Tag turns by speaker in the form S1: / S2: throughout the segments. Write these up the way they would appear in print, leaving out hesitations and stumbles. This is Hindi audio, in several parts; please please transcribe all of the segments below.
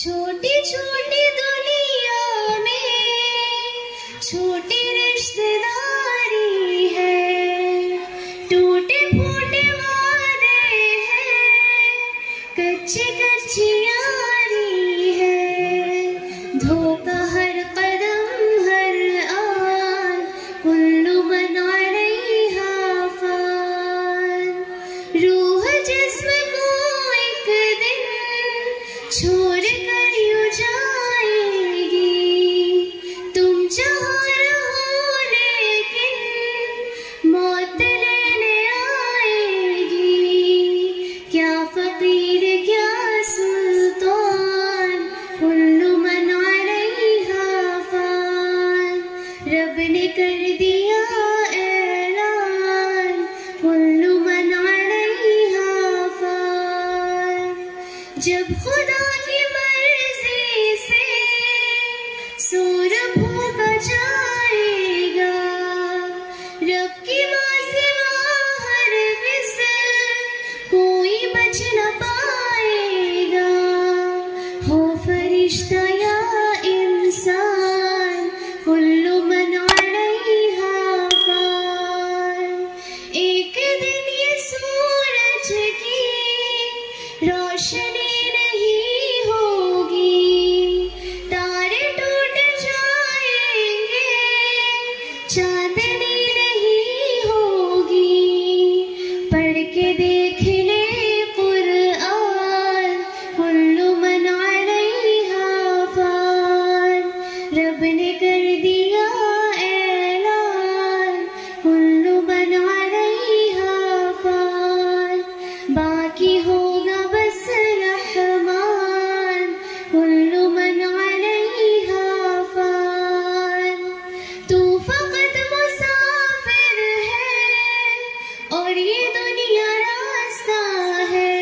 S1: छोटी छोटी दुनिया में छोटी रिश्तेदारी है, टूटे फूटे वादे हैं, कच्ची कच्ची यारी है, धोखा हर कदम हर आन, कुल्लू मना रही हाफान, रूह जिस्म को एक दिन छोड़ कर यूं जाएगी, तुम जहाँ रहो लेकिन मौत लेने आएगी, क्या फकीर क्या सुल्तान, कुल्लू मना रही हाफान, रब ने कर दिया ऐलान, कुल्लू मना रही हाफान, जब खुदा की मर्जी से सूर फूका जाएगा, रब की मासिवा हरगिज़ कोई बच न पाएगा, हो फरिश्ता या इंसान, कुल्लू मना रही हाफान, एक दिन ये सूरज की रोशनी नहीं होगी, तारे टूट जाएंगे, चांदनी नहीं होगी, पढ़ के देख ले कुरआन, कुल्लू मना रही हाफान, रब ने कर दिया ऐलान, कुल्लू मना रही हाफान, बाकी होगा बस रहमान, कुल्लू मना रही हाफान, तू फकत मुसाफिर है और ये दुनिया रास्ता है,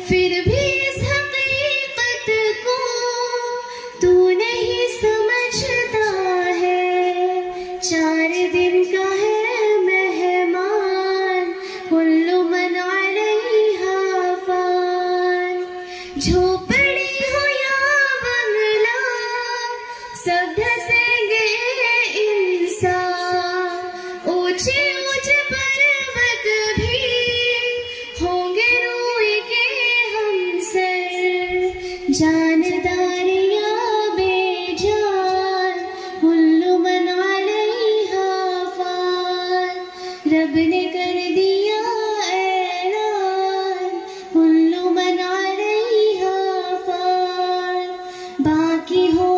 S1: फिर भी इस हकीकत को तू नहीं समझता है, 4 दिन का है मेहमान, कुल्लू मना रही हाफान, झोपड़ी हो या बंगला सब धसेंगे इंसान, ऊंचे ऊंचे पर्वत भी होंगे रोए के हमसर, जानदार या बेजान, कुल्लू मना रही हाफान, रब ने कर दिया ऐलान, कुल्लू मना रही हाफान, बाकी हो